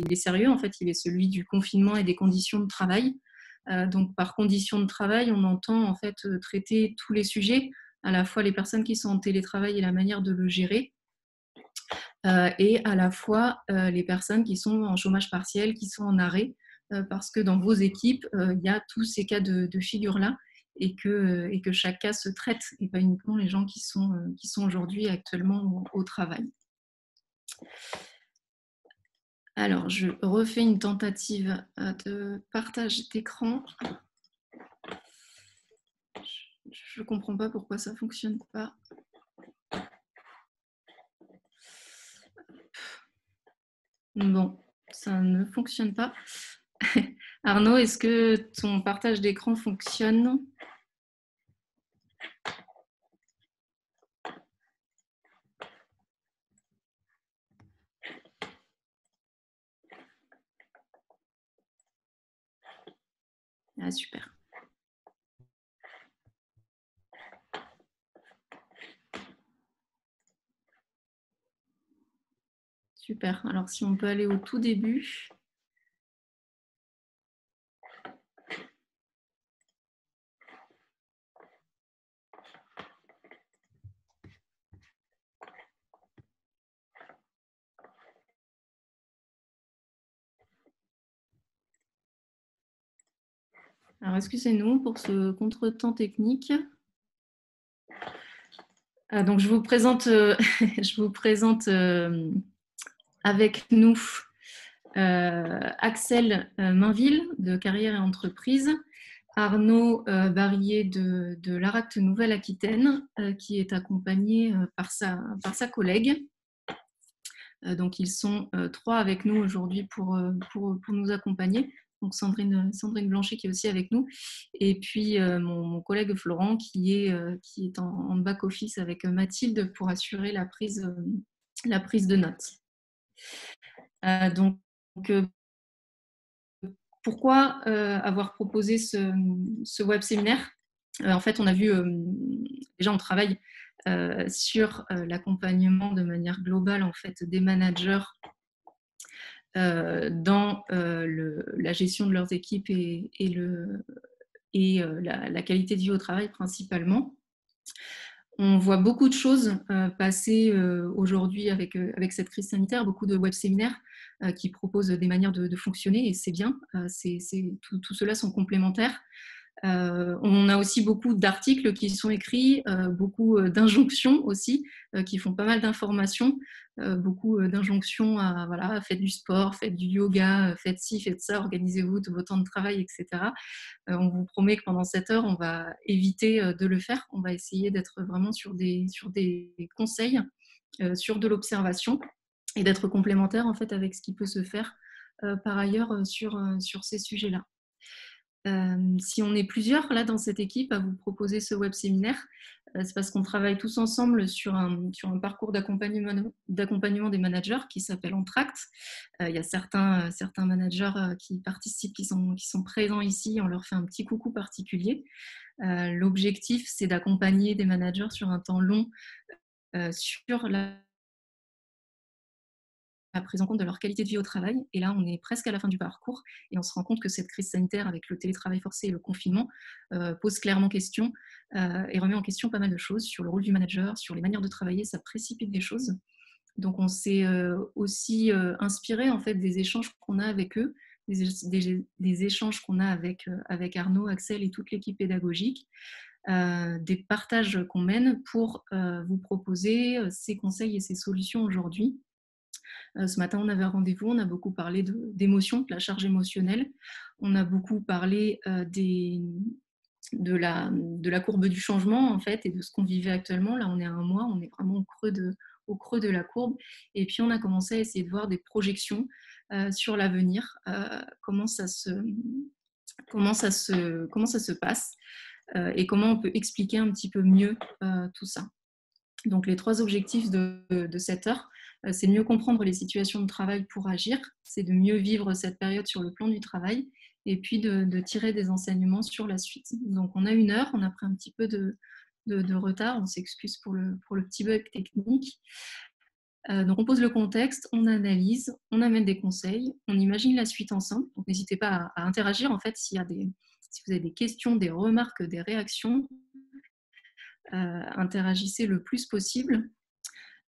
il est sérieux, en fait, il est celui du confinement et des conditions de travail. Donc, par conditions de travail, on entend en fait traiter tous les sujets, à la fois les personnes qui sont en télétravail et la manière de le gérer, et à la fois les personnes qui sont en chômage partiel, qui sont en arrêt, parce que dans vos équipes, il y a tous ces cas de figure-là, et que chaque cas se traite, et pas uniquement les gens qui sont aujourd'hui actuellement au travail. Alors, je refais une tentative de partage d'écran. Je ne comprends pas pourquoi ça ne fonctionne pas. Bon, ça ne fonctionne pas. Arnaud, est-ce que ton partage d'écran fonctionne ? Ah, super. Super. Alors, si on peut aller au tout début. Alors, excusez-nous pour ce contretemps technique. Donc, je vous présente, avec nous Axel Mainville de Carrière et Entreprise, Arnaud Barillet de l'ARACT Nouvelle-Aquitaine, qui est accompagné par sa collègue. Donc, ils sont 3 avec nous aujourd'hui pour nous accompagner. Donc, Sandrine Blanchet qui est aussi avec nous. Et puis, mon collègue Florent qui est en back-office avec Mathilde pour assurer la prise de notes. Donc, pourquoi avoir proposé ce web séminaire ? En fait, on a vu, déjà on travaille sur l'accompagnement de manière globale en fait, des managers dans la gestion de leurs équipes et la qualité de vie au travail principalement. On voit beaucoup de choses passer aujourd'hui avec cette crise sanitaire, beaucoup de web séminaires qui proposent des manières de fonctionner, et c'est bien, tout cela sont complémentaires. On a aussi beaucoup d'articles qui sont écrits, beaucoup d'injonctions aussi, qui font pas mal d'informations, beaucoup d'injonctions à voilà, faites du sport, faites du yoga, faites ci, faites ça, organisez-vous tout votre temps de travail, etc. On vous promet que pendant 7 heures, on va éviter de le faire. On va essayer d'être vraiment sur des conseils, sur de l'observation, et d'être complémentaire en fait avec ce qui peut se faire par ailleurs sur ces sujets-là. Si on est plusieurs là dans cette équipe à vous proposer ce web séminaire, c'est parce qu'on travaille tous ensemble sur un parcours d'accompagnement des managers qui s'appelle Entract. Il y a certains managers qui participent, qui sont présents ici. On leur fait un petit coucou particulier. L'objectif, c'est d'accompagner des managers sur un temps long sur la prise en compte de leur qualité de vie au travail. Et là, on est presque à la fin du parcours et on se rend compte que cette crise sanitaire avec le télétravail forcé et le confinement pose clairement question et remet en question pas mal de choses sur le rôle du manager, sur les manières de travailler. Ça précipite des choses. Donc, on s'est aussi inspiré en fait des échanges qu'on a avec eux, des échanges qu'on a avec Arnaud, Axel et toute l'équipe pédagogique, des partages qu'on mène pour vous proposer ces conseils et ces solutions aujourd'hui. Ce matin, on avait un rendez-vous, on a beaucoup parlé d'émotions, de la charge émotionnelle. On a beaucoup parlé de la courbe du changement, en fait, et de ce qu'on vivait actuellement. Là, on est à 1 mois, on est vraiment au creux de la courbe. Et puis, on a commencé à essayer de voir des projections sur l'avenir, comment ça se passe et comment on peut expliquer un petit peu mieux tout ça. Donc, les 3 objectifs de cette heure, c'est de mieux comprendre les situations de travail pour agir, c'est de mieux vivre cette période sur le plan du travail, et puis de tirer des enseignements sur la suite. Donc, on a 1 heure, on a pris un petit peu de retard, on s'excuse pour le petit bug technique. Donc, on pose le contexte, on analyse, on amène des conseils, on imagine la suite ensemble. Donc, n'hésitez pas à interagir, en fait, si vous avez des questions, des remarques, des réactions, interagissez le plus possible.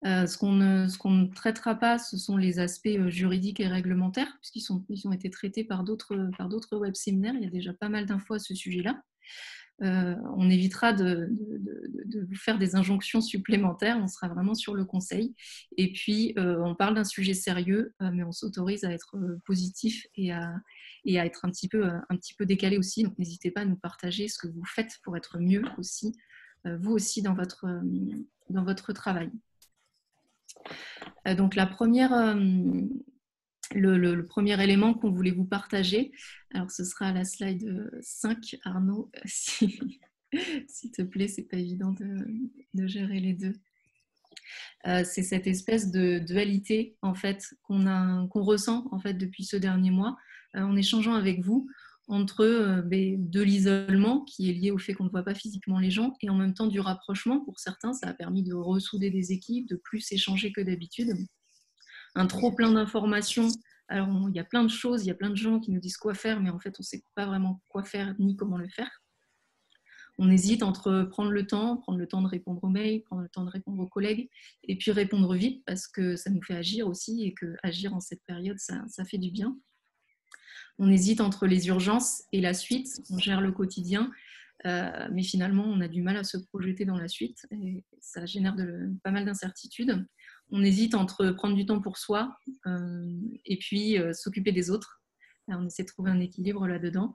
Ce qu'on ne traitera pas, ce sont les aspects juridiques et réglementaires, puisqu'ils ont été traités par d'autres web séminaires. Il y a déjà pas mal d'infos à ce sujet-là. On évitera de vous faire des injonctions supplémentaires, on sera vraiment sur le conseil. Et puis, on parle d'un sujet sérieux, mais on s'autorise à être positif et à être un petit peu décalé aussi. Donc, n'hésitez pas à nous partager ce que vous faites pour être mieux aussi, vous aussi, dans votre travail. Donc, le premier élément qu'on voulait vous partager, alors ce sera la slide 5, Arnaud, s'il te plaît, c'est pas évident de gérer les deux. C'est cette espèce de dualité en fait qu'on ressent en fait depuis ce dernier mois en échangeant avec vous entre de l'isolement qui est lié au fait qu'on ne voit pas physiquement les gens et en même temps du rapprochement. Pour certains, ça a permis de ressouder des équipes, de plus échanger que d'habitude. Un trop plein d'informations. Alors, il y a plein de choses, il y a plein de gens qui nous disent quoi faire, mais en fait, on ne sait pas vraiment quoi faire ni comment le faire. On hésite entre prendre le temps de répondre aux mails, prendre le temps de répondre aux collègues, et puis répondre vite parce que ça nous fait agir aussi et que agir en cette période, ça fait du bien. On hésite entre les urgences et la suite. On gère le quotidien, mais finalement, on a du mal à se projeter dans la suite et ça génère pas mal d'incertitudes. On hésite entre prendre du temps pour soi et puis s'occuper des autres. Alors, on essaie de trouver un équilibre là-dedans.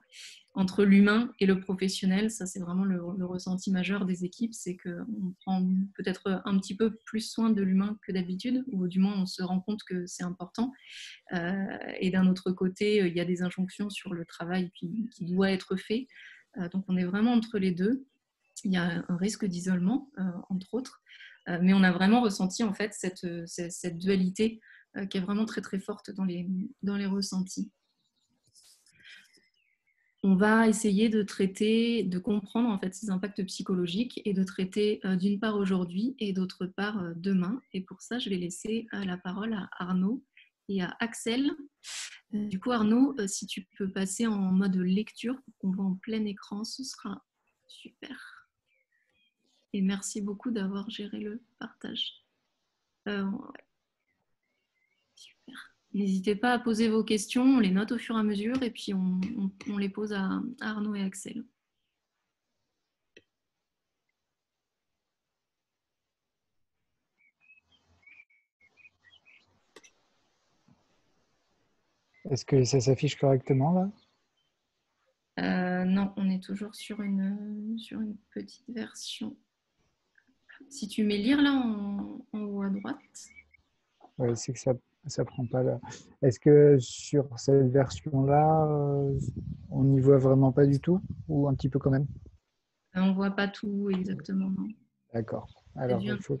Entre l'humain et le professionnel, ça c'est vraiment le ressenti majeur des équipes, c'est qu'on prend peut-être un petit peu plus soin de l'humain que d'habitude, ou du moins on se rend compte que c'est important. Et d'un autre côté, il y a des injonctions sur le travail qui doit être fait. Donc on est vraiment entre les deux. Il y a un risque d'isolement, entre autres. Mais on a vraiment ressenti en fait cette dualité qui est vraiment très très forte dans les ressentis. On va essayer de comprendre en fait ces impacts psychologiques et de traiter d'une part aujourd'hui et d'autre part demain. Et pour ça, je vais laisser la parole à Arnaud et à Axel. Du coup, Arnaud, si tu peux passer en mode lecture pour qu'on voit en plein écran, ce sera super. Et merci beaucoup d'avoir géré le partage. Ouais. Super. N'hésitez pas à poser vos questions, on les note au fur et à mesure et puis on les pose à Arnaud et Axel. Est-ce que ça s'affiche correctement là? Non, on est toujours sur une petite version. Si tu mets lire là en haut à droite. Ouais, c'est que ça prend pas là. Est-ce que sur cette version-là, on n'y voit vraiment pas du tout ou un petit peu quand même? On ne voit pas tout exactement. D'accord. Alors, il faut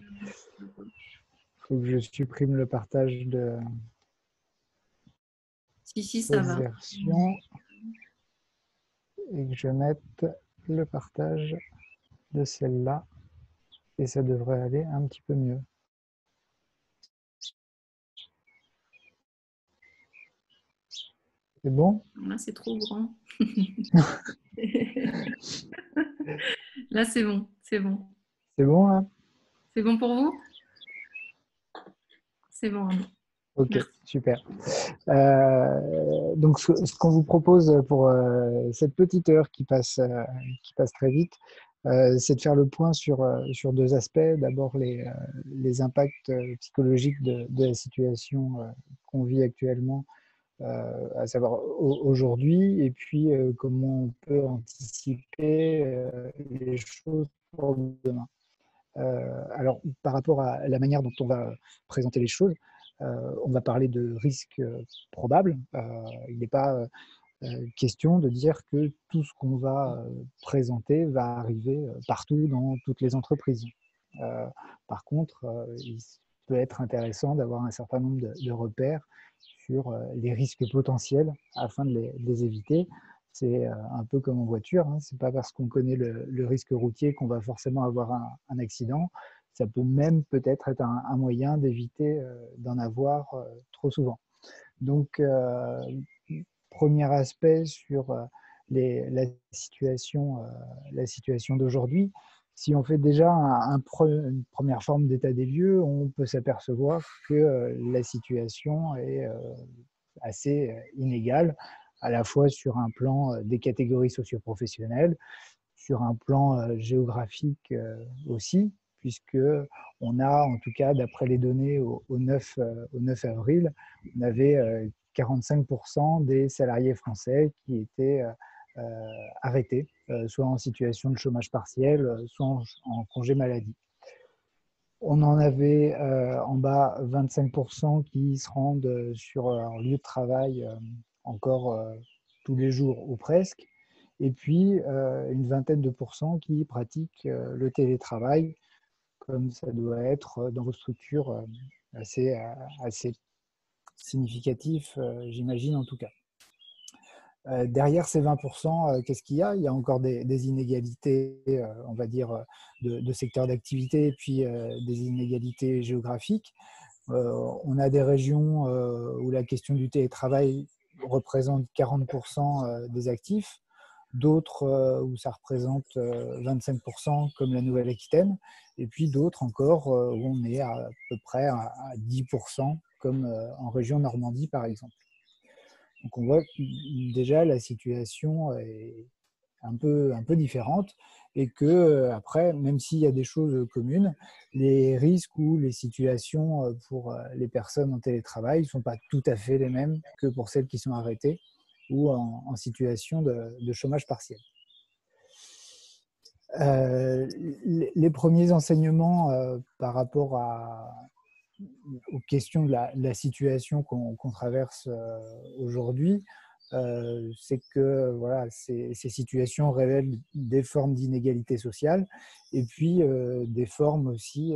peu. que je supprime le partage de Si, ça cette va. version et que je mette le partage de celle-là et ça devrait aller un petit peu mieux. C'est bon? Là, c'est trop grand. Là, c'est bon. C'est bon. C'est bon là? C'est bon pour vous? C'est bon. Ok, Merci. super. Donc, ce qu'on vous propose pour cette petite heure qui passe très vite, c'est de faire le point sur deux aspects. D'abord, les impacts psychologiques de la situation qu'on vit actuellement, à savoir aujourd'hui, et puis comment on peut anticiper les choses pour demain. Alors, par rapport à la manière dont on va présenter les choses, on va parler de risques probables. Il n'est pas question de dire que tout ce qu'on va présenter va arriver partout dans toutes les entreprises. Par contre, il peut être intéressant d'avoir un certain nombre de repères sur les risques potentiels afin de les éviter. C'est un peu comme en voiture, hein. Ce n'est pas parce qu'on connaît le risque routier qu'on va forcément avoir un accident. Ça peut même peut-être être un moyen d'éviter d'en avoir trop souvent. Donc, premier aspect sur la situation d'aujourd'hui. Si on fait déjà une première forme d'état des lieux, on peut s'apercevoir que la situation est assez inégale, à la fois sur un plan des catégories socioprofessionnelles, sur un plan géographique aussi, puisque on a, en tout cas, d'après les données au 9 avril, on avait 45% des salariés français qui étaient arrêtés, soit en situation de chômage partiel, soit en congé maladie. On en avait en bas 25% qui se rendent sur leur lieu de travail encore tous les jours ou presque, et puis une vingtaine de pourcents qui pratiquent le télétravail, comme ça doit être dans vos structures assez, assez significatif, j'imagine en tout cas. Derrière ces 20%, qu'est-ce qu'il y a? Il y a encore des inégalités, on va dire, de secteur d'activité, et puis des inégalités géographiques. On a des régions où la question du télétravail représente 40% des actifs, d'autres où ça représente 25%, comme la Nouvelle-Aquitaine, et puis d'autres encore où on est à peu près à 10%, comme en région Normandie, par exemple. Donc on voit que déjà la situation est un peu différente, et que après, même s'il y a des choses communes, les risques ou les situations pour les personnes en télétravail ne sont pas tout à fait les mêmes que pour celles qui sont arrêtées ou en situation de chômage partiel. Les premiers enseignements par rapport aux questions de la situation qu'on traverse aujourd'hui, c'est que voilà, ces situations révèlent des formes d'inégalité sociale, et puis des formes aussi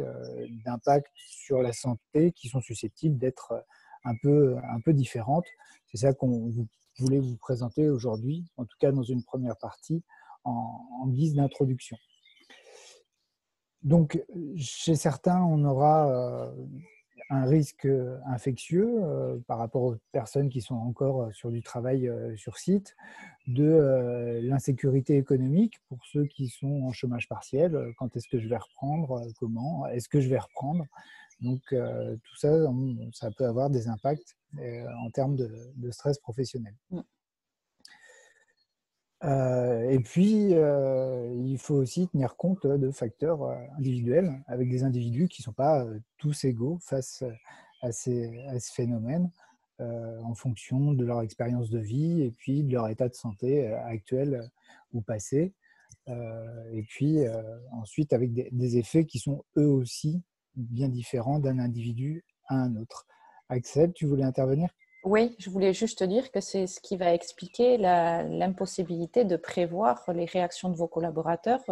d'impact sur la santé qui sont susceptibles d'être un peu différentes. C'est ça qu'on voulait vous présenter aujourd'hui, en tout cas dans une première partie, en guise d'introduction. Donc, chez certains, on aura un risque infectieux par rapport aux personnes qui sont encore sur du travail sur site, de l'insécurité économique pour ceux qui sont en chômage partiel. Quand est-ce que je vais reprendre? Comment est-ce que je vais reprendre? Donc, tout ça, ça peut avoir des impacts en termes de stress professionnel. Et puis, il faut aussi tenir compte de facteurs individuels, avec des individus qui ne sont pas tous égaux face à ce phénomène, en fonction de leur expérience de vie et puis de leur état de santé actuel ou passé. Et puis ensuite, avec des effets qui sont eux aussi bien différents d'un individu à un autre. Axel, tu voulais intervenir? Oui, je voulais juste te dire que c'est ce qui va expliquer l'impossibilité de prévoir les réactions de vos collaborateurs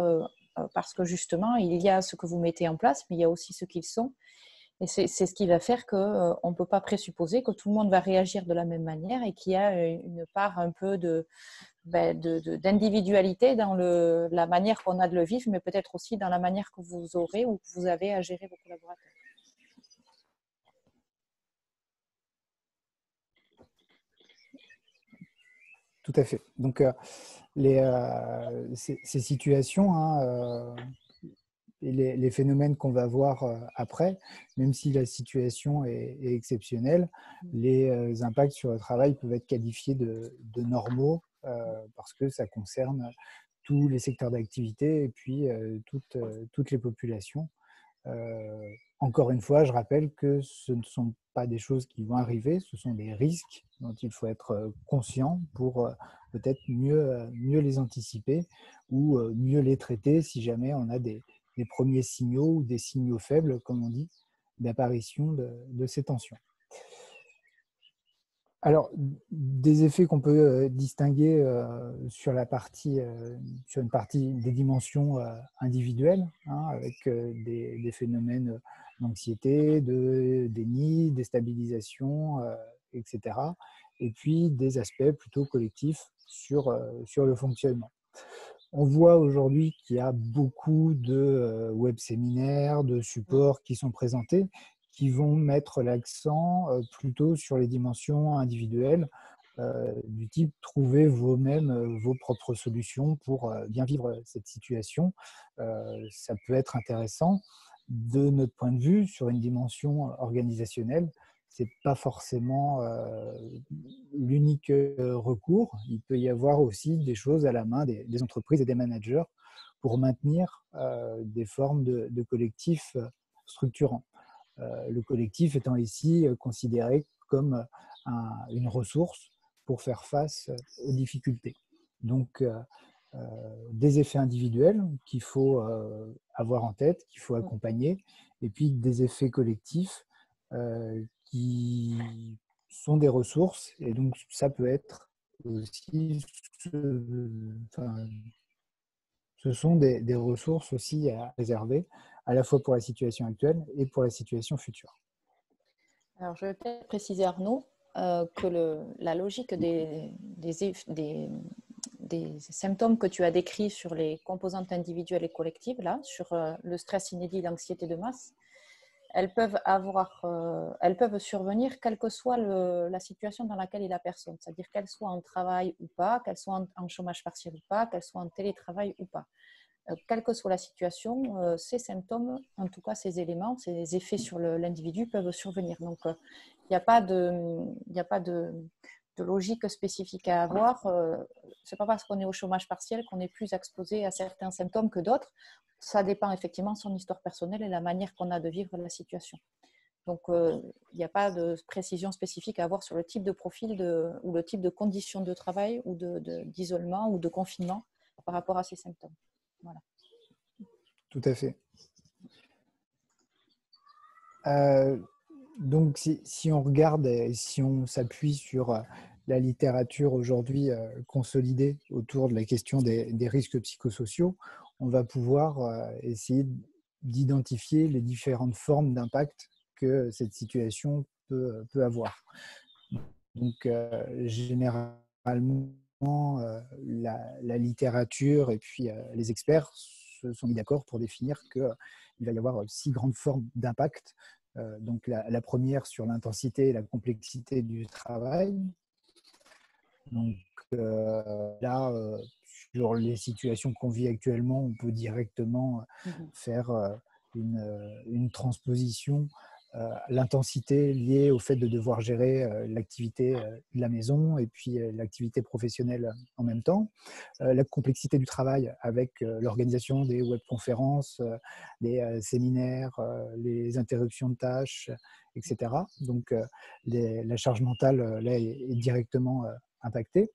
parce que justement, il y a ce que vous mettez en place, mais il y a aussi ce qu'ils sont. Et c'est ce qui va faire qu'on ne peut pas présupposer que tout le monde va réagir de la même manière et qu'il y a une part un peu d'individualité dans la manière qu'on a de le vivre, mais peut-être aussi dans la manière que vous aurez ou que vous avez à gérer vos collaborateurs. Tout à fait. Donc, ces situations et les phénomènes qu'on va voir après, même si la situation est exceptionnelle, les impacts sur le travail peuvent être qualifiés de normaux parce que ça concerne tous les secteurs d'activité et puis toutes les populations. Encore une fois, je rappelle que ce ne sont pas des choses qui vont arriver, ce sont des risques dont il faut être conscient pour peut-être mieux les anticiper ou mieux les traiter si jamais on a des premiers signaux ou des signaux faibles, comme on dit, d'apparition de ces tensions. Alors, des effets qu'on peut distinguer sur une partie des dimensions individuelles, avec des phénomènes d'anxiété, de déni, déstabilisation, etc. Et puis des aspects plutôt collectifs sur le fonctionnement. On voit aujourd'hui qu'il y a beaucoup de web séminaires, de supports qui sont présentés, qui vont mettre l'accent plutôt sur les dimensions individuelles, du type trouver vous-même vos propres solutions pour bien vivre cette situation. Ça peut être intéressant. De notre point de vue, sur une dimension organisationnelle, c'est pas forcément l'unique recours. Il peut y avoir aussi des choses à la main des entreprises et des managers pour maintenir des formes de collectifs structurants. Le collectif étant ici considéré comme une ressource pour faire face aux difficultés. Donc, des effets individuels qu'il faut avoir en tête, qu'il faut accompagner, et puis des effets collectifs qui sont des ressources, et donc ça peut être aussi, enfin, ce sont des ressources aussi à réserver, à la fois pour la situation actuelle et pour la situation future. Alors, je vais peut-être préciser, Arnaud, que la logique des symptômes que tu as décrits sur les composantes individuelles et collectives, là, sur le stress inédit, l'anxiété de masse, elles peuvent survenir quelle que soit la situation dans laquelle est la personne, c'est-à-dire qu'elle soit en travail ou pas, qu'elle soit en chômage partiel ou pas, qu'elle soit en télétravail ou pas. Quelle que soit la situation, ces symptômes, en tout cas ces éléments, ces effets sur l'individu peuvent survenir. Donc, il n'y a pas de logique spécifique à avoir. Ce n'est pas parce qu'on est au chômage partiel qu'on est plus exposé à certains symptômes que d'autres. Ça dépend effectivement de son histoire personnelle et la manière qu'on a de vivre la situation. Donc, il n'y a pas de précision spécifique à avoir sur le type de profil ou le type de conditions de travail ou d'isolement ou de confinement par rapport à ces symptômes. Voilà. Tout à fait. Donc, si on regarde et si on s'appuie sur la littérature aujourd'hui consolidée autour de la question des risques psychosociaux, on va pouvoir essayer d'identifier les différentes formes d'impact que cette situation peut avoir. Donc, généralement, la littérature et puis les experts se sont mis d'accord pour définir qu'il va y avoir 6 grandes formes d'impact. Donc, la première sur l'intensité et la complexité du travail. Donc, là, sur les situations qu'on vit actuellement, on peut directement faire une transposition. L'intensité liée au fait de devoir gérer l'activité de la maison et puis l'activité professionnelle en même temps. La complexité du travail avec l'organisation des webconférences, les séminaires, les interruptions de tâches, etc. Donc, la charge mentale là, est directement impactée.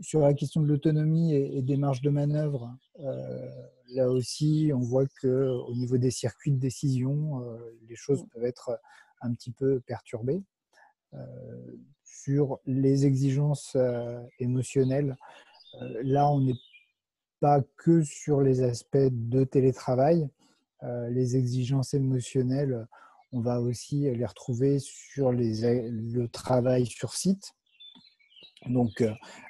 Sur la question de l'autonomie et des marges de manœuvre, là aussi, on voit qu'au niveau des circuits de décision, les choses peuvent être un petit peu perturbées. Sur les exigences émotionnelles, là, on n'est pas que sur les aspects de télétravail. Les exigences émotionnelles, on va aussi les retrouver sur le travail sur site. Donc,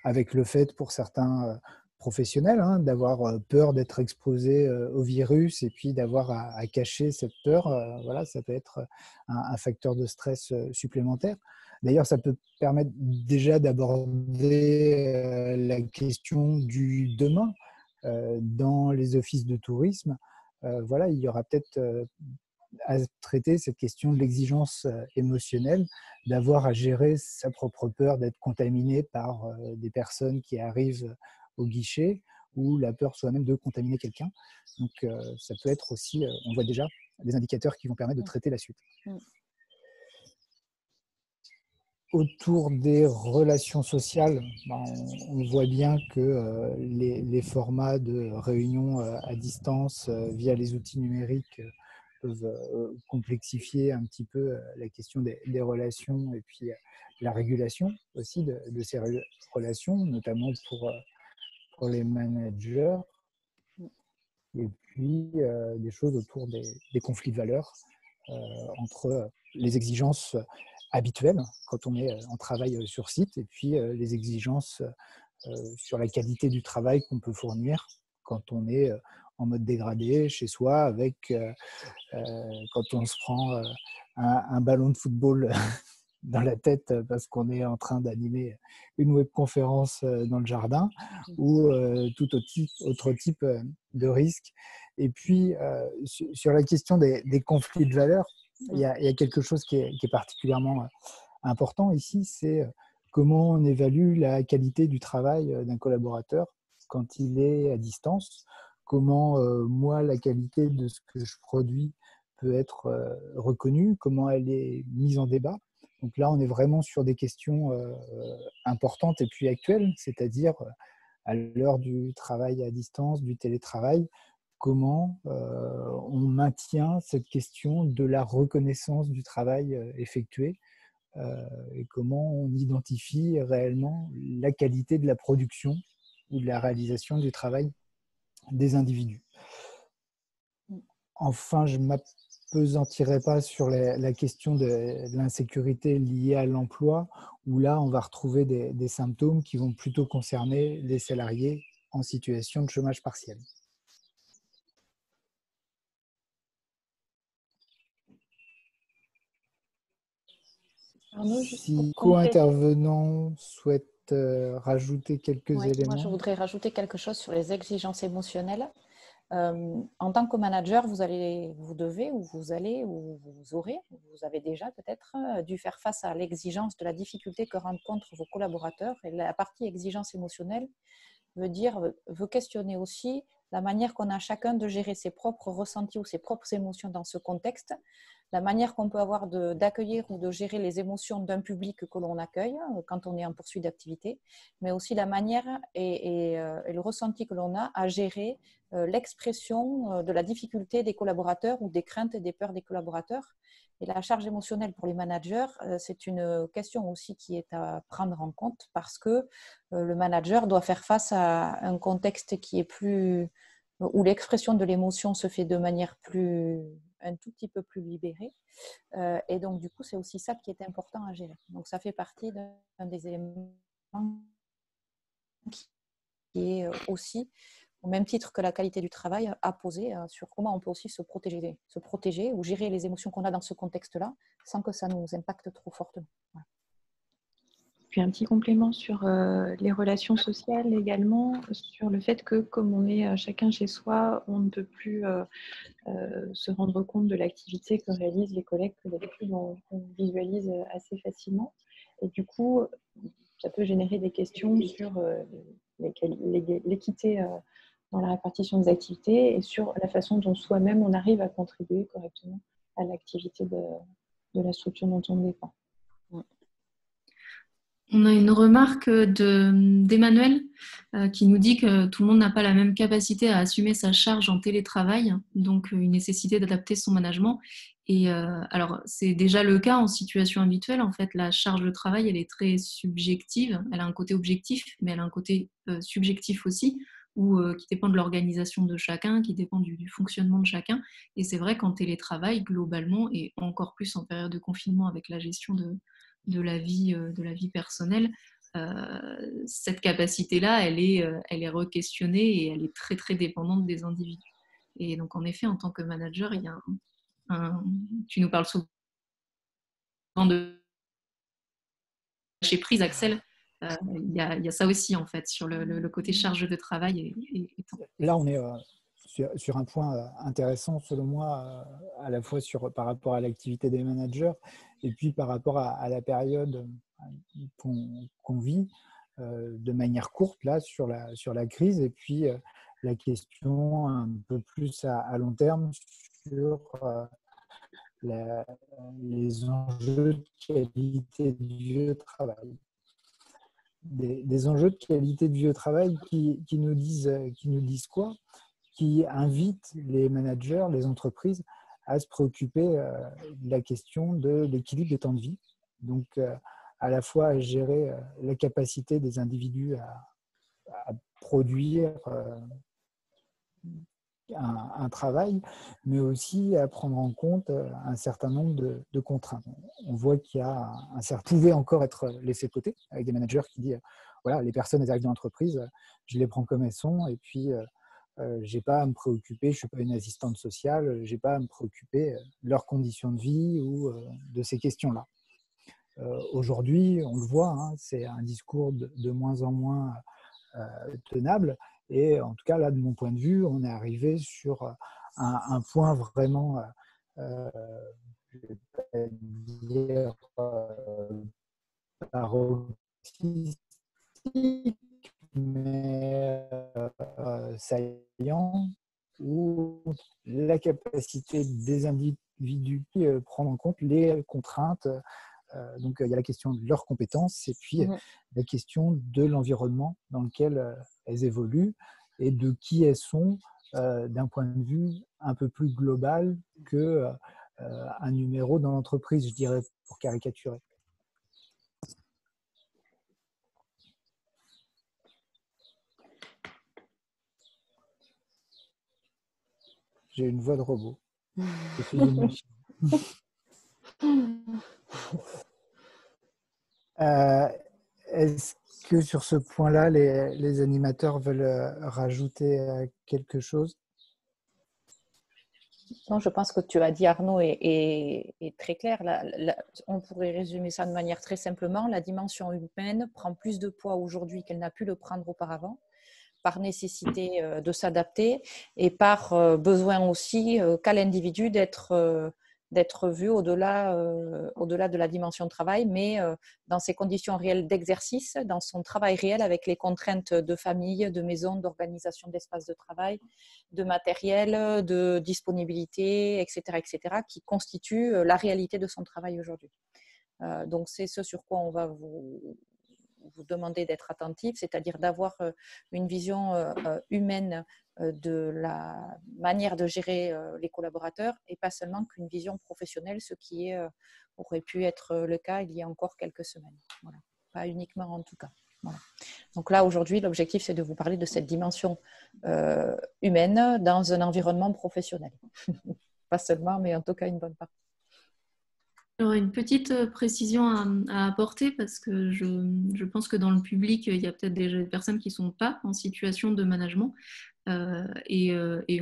avec le fait pour certains professionnels d'avoir peur d'être exposés au virus et puis d'avoir à cacher cette peur, voilà, ça peut être un facteur de stress supplémentaire. D'ailleurs, ça peut permettre déjà d'aborder la question du demain dans les offices de tourisme. Voilà, il y aura peut-être à traiter cette question de l'exigence émotionnelle, d'avoir à gérer sa propre peur d'être contaminé par des personnes qui arrivent au guichet ou la peur soi-même de contaminer quelqu'un. Donc, ça peut être aussi, on voit déjà des indicateurs qui vont permettre de traiter la suite. Autour des relations sociales, on voit bien que les formats de réunions à distance via les outils numériques peuvent complexifier un petit peu la question des relations et puis la régulation aussi de ces relations, notamment pour les managers. Et puis des choses autour des conflits de valeurs entre les exigences habituelles quand on est en travail sur site et puis les exigences sur la qualité du travail qu'on peut fournir quand on est en mode dégradé chez soi, quand on se prend un ballon de football dans la tête parce qu'on est en train d'animer une webconférence dans le jardin ou tout autre type de risque. Et puis, sur la question des conflits de valeurs, il y a quelque chose qui est particulièrement important ici, c'est comment on évalue la qualité du travail d'un collaborateur quand il est à distance, comment moi, la qualité de ce que je produis peut être reconnue, comment elle est mise en débat. Donc là, on est vraiment sur des questions importantes et puis actuelles, c'est-à-dire à l'heure du travail à distance, du télétravail, comment on maintient cette question de la reconnaissance du travail effectué et comment on identifie réellement la qualité de la production ou de la réalisation du travail des individus. Enfin, je ne m'appesantirai pas sur la question de l'insécurité liée à l'emploi, où là, on va retrouver des symptômes qui vont plutôt concerner les salariés en situation de chômage partiel. Arnaud, Si co-intervenants souhaitent rajouter quelques éléments. Moi, je voudrais rajouter quelque chose sur les exigences émotionnelles. En tant que manager, vous devez, ou vous allez, ou vous aurez, vous avez déjà peut-être dû faire face à l'exigence de la difficulté que rencontrent vos collaborateurs. Et la partie exigence émotionnelle veut questionner aussi la manière qu'on a chacun de gérer ses propres ressentis ou ses propres émotions dans ce contexte, la manière qu'on peut avoir d'accueillir ou de gérer les émotions d'un public que l'on accueille quand on est en poursuite d'activité, mais aussi la manière et le ressenti que l'on a à gérer l'expression de la difficulté des collaborateurs ou des craintes et des peurs des collaborateurs. Et la charge émotionnelle pour les managers, c'est une question aussi qui est à prendre en compte parce que le manager doit faire face à un contexte qui est où l'expression de l'émotion se fait de manière un tout petit peu plus libérée. Et donc, du coup, c'est aussi ça qui est important à gérer. Donc, ça fait partie d'un des éléments qui est aussi, au même titre que la qualité du travail, à poser sur comment on peut aussi se protéger ou gérer les émotions qu'on a dans ce contexte-là sans que ça nous impacte trop fortement. Voilà. Puis un petit complément sur les relations sociales également, sur le fait que comme on est chacun chez soi, on ne peut plus se rendre compte de l'activité que réalisent les collègues que d'habitude on visualise assez facilement. Et du coup, ça peut générer des questions sur l'équité dans la répartition des activités et sur la façon dont soi-même on arrive à contribuer correctement à l'activité de la structure dont on dépend. On a une remarque d'Emmanuel qui nous dit que tout le monde n'a pas la même capacité à assumer sa charge en télétravail, donc une nécessité d'adapter son management. Et alors, c'est déjà le cas en situation habituelle. En fait, la charge de travail, elle est très subjective. Elle a un côté objectif, mais elle a un côté subjectif aussi, qui dépend de l'organisation de chacun, qui dépend du fonctionnement de chacun. Et c'est vrai qu'en télétravail, globalement, et encore plus en période de confinement avec la gestion de la vie personnelle, cette capacité-là, elle est re-questionnée et elle est très, très dépendante des individus. Et donc, en effet, en tant que manager, il y a tu nous parles souvent de lâcher prise, Axel. Il y a ça aussi, en fait, sur le côté charge de travail et temps. Là, on est sur un point intéressant, selon moi, à la fois par rapport à l'activité des managers et puis par rapport à la période qu'on vit de manière courte, là, sur la crise, et puis la question un peu plus à long terme sur les enjeux de qualité de vie au travail. Des enjeux de qualité de vie au travail qui nous disent quoi? Qui invitent les managers, les entreprises à se préoccuper de la question de l'équilibre des temps de vie. Donc, à la fois à gérer la capacité des individus à produire un travail, mais aussi à prendre en compte un certain nombre de contraintes. On voit qu'il y a un certain pouvait encore être laissé de côté avec des managers qui disent voilà, les personnes elles arrivent dans l'entreprise, je les prends comme elles sont et puis j'ai pas à me préoccuper, je suis pas une assistante sociale, j'ai pas à me préoccuper de leurs conditions de vie ou de ces questions-là. Aujourd'hui, on le voit, hein, c'est un discours de moins en moins tenable. Et en tout cas, là, de mon point de vue, on est arrivé sur un point vraiment, je vais pas dire paroxystique, mais saillant, où la capacité des individus de prendre en compte les contraintes. Donc, il y a la question de leurs compétences et puis la question de l'environnement dans lequel elles évoluent et de qui elles sont d'un point de vue un peu plus global que un numéro dans l'entreprise, je dirais, pour caricaturer. J'ai une voix de robot. Je suis une machine. Est-ce que sur ce point-là, les animateurs veulent rajouter quelque chose? Non, je pense que tu as dit, Arnaud, est très clair. On pourrait résumer ça de manière très simplement. La dimension humaine prend plus de poids aujourd'hui qu'elle n'a pu le prendre auparavant, par nécessité de s'adapter et par besoin aussi qu'a l'individu d'être vu au-delà de la dimension de travail, mais dans ses conditions réelles d'exercice, dans son travail réel avec les contraintes de famille, de maison, d'organisation d'espace de travail, de matériel, de disponibilité, etc., qui constituent la réalité de son travail aujourd'hui. Donc, c'est ce sur quoi on va vous demander d'être attentif, c'est-à-dire d'avoir une vision humaine de la manière de gérer les collaborateurs et pas seulement qu'une vision professionnelle, ce qui aurait pu être le cas il y a encore quelques semaines. Voilà. Pas uniquement en tout cas. Voilà. Donc là, aujourd'hui, l'objectif, c'est de vous parler de cette dimension humaine dans un environnement professionnel. Pas seulement, mais en tout cas une bonne partie. J'aurais une petite précision à apporter parce que je pense que dans le public, il y a peut-être des personnes qui ne sont pas en situation de management et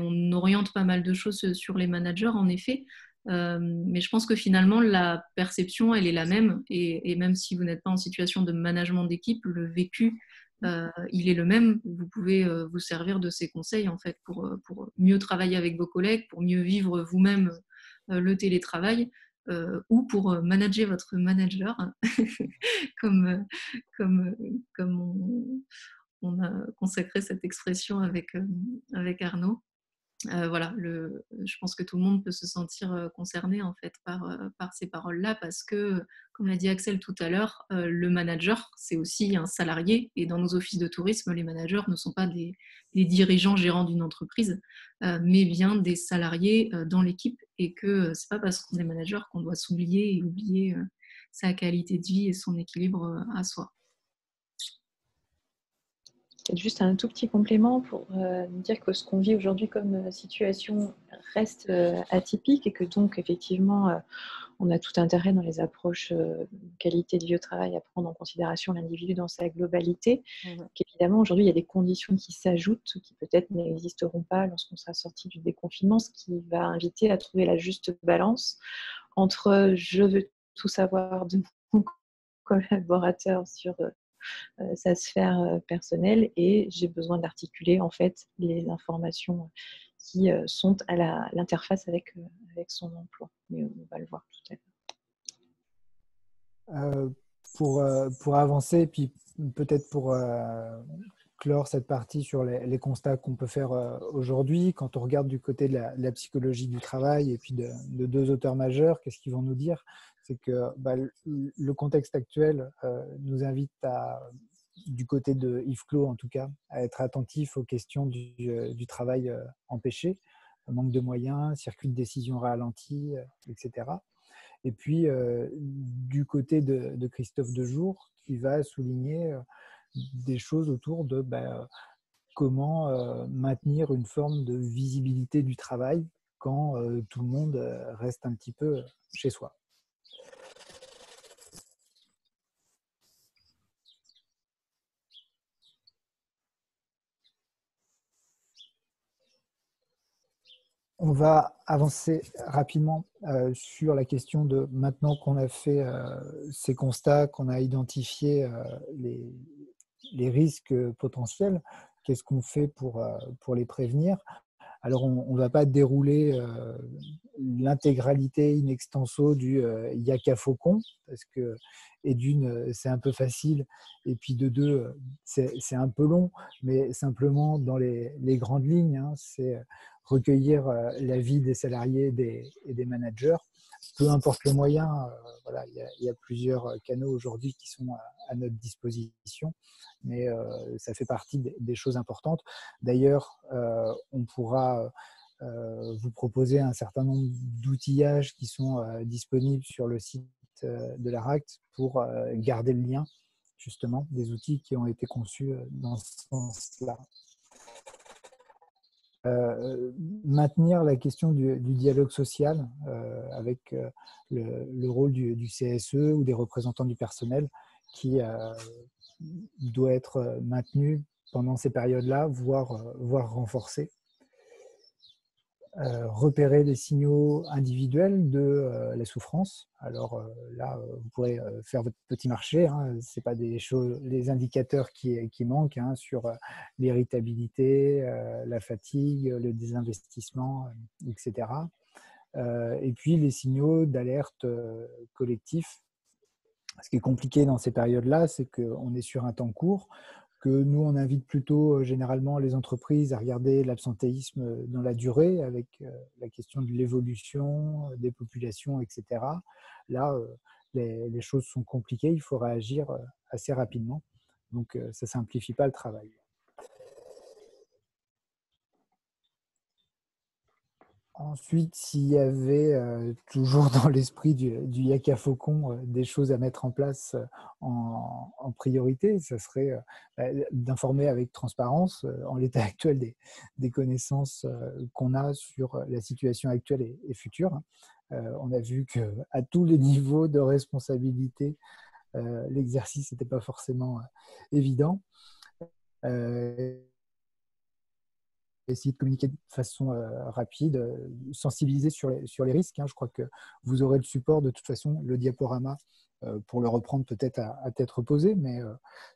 on oriente pas mal de choses sur les managers, en effet. Mais je pense que finalement, la perception, elle est la même. Et même si vous n'êtes pas en situation de management d'équipe, le vécu, il est le même. Vous pouvez vous servir de ces conseils en fait, pour mieux travailler avec vos collègues, pour mieux vivre vous-même le télétravail. Ou pour manager votre manager, comme, comme on a consacré cette expression avec Arnaud. Voilà, je pense que tout le monde peut se sentir concerné en fait par ces paroles-là parce que, comme l'a dit Axel tout à l'heure, le manager, c'est aussi un salarié et dans nos offices de tourisme, les managers ne sont pas des dirigeants gérants d'une entreprise, mais bien des salariés dans l'équipe et que c'est pas parce qu'on est manager qu'on doit s'oublier et oublier sa qualité de vie et son équilibre à soi. Juste un tout petit complément pour dire que ce qu'on vit aujourd'hui comme situation reste atypique et que donc effectivement on a tout intérêt dans les approches qualité de vie au travail à prendre en considération l'individu dans sa globalité. Qu'évidemment aujourd'hui il y a des conditions qui s'ajoutent qui peut-être n'existeront pas lorsqu'on sera sorti du déconfinement, ce qui va inviter à trouver la juste balance entre je veux tout savoir de mon collaborateur sur sa sphère personnelle et j'ai besoin d'articuler en fait les informations qui sont à l'interface avec son emploi. Mais on va le voir tout à l'heure. Pour avancer, puis peut-être pour clore cette partie sur les constats qu'on peut faire aujourd'hui, quand on regarde du côté de la psychologie du travail et puis de deux auteurs majeurs, qu'est-ce qu'ils vont nous dire? C'est que le contexte actuel nous invite du côté de Yves Clos en tout cas, à être attentif aux questions du travail empêché, manque de moyens, circuit de décision ralenti, etc. Et puis, du côté de Christophe Dejour, qui va souligner des choses autour de comment maintenir une forme de visibilité du travail quand tout le monde reste un petit peu chez soi. On va avancer rapidement sur la question de, maintenant qu'on a fait ces constats, qu'on a identifié les risques potentiels, qu'est-ce qu'on fait pour les prévenir? Alors, on ne va pas dérouler l'intégralité in extenso du Yaka Faucon, parce que, et d'une, c'est un peu facile, et puis de deux, c'est un peu long, mais simplement dans les grandes lignes, hein, c'est recueillir l'avis des salariés et des managers. Peu importe le moyen, voilà, il y a plusieurs canaux aujourd'hui qui sont à notre disposition, mais ça fait partie des choses importantes. D'ailleurs, on pourra vous proposer un certain nombre d'outillages qui sont disponibles sur le site de l'ARACT pour garder le lien, justement, des outils qui ont été conçus dans ce sens-là. Maintenir la question du dialogue social avec le rôle du CSE ou des représentants du personnel qui doit être maintenu pendant ces périodes-là, voire renforcé. Repérer les signaux individuels de la souffrance. Alors là, vous pourrez faire votre petit marché. Hein. Ce n'est pas les indicateurs qui manquent hein, sur l'irritabilité, la fatigue, le désinvestissement, etc. Et puis les signaux d'alerte collectif. Ce qui est compliqué dans ces périodes-là, c'est qu'on est sur un temps court, que nous, on invite plutôt généralement les entreprises à regarder l'absentéisme dans la durée avec la question de l'évolution des populations, etc. Là, les choses sont compliquées, il faut réagir assez rapidement. Donc, ça ne simplifie pas le travail. Ensuite, s'il y avait toujours dans l'esprit du Yaka Faucon des choses à mettre en place en priorité, ça serait d'informer avec transparence en l'état actuel des connaissances qu'on a sur la situation actuelle et future. On a vu qu'à tous les niveaux de responsabilité, l'exercice n'était pas forcément évident. Essayer de communiquer de façon rapide, sensibiliser sur les risques. Hein. Je crois que vous aurez le support de toute façon, le diaporama, pour le reprendre peut-être à tête reposée, mais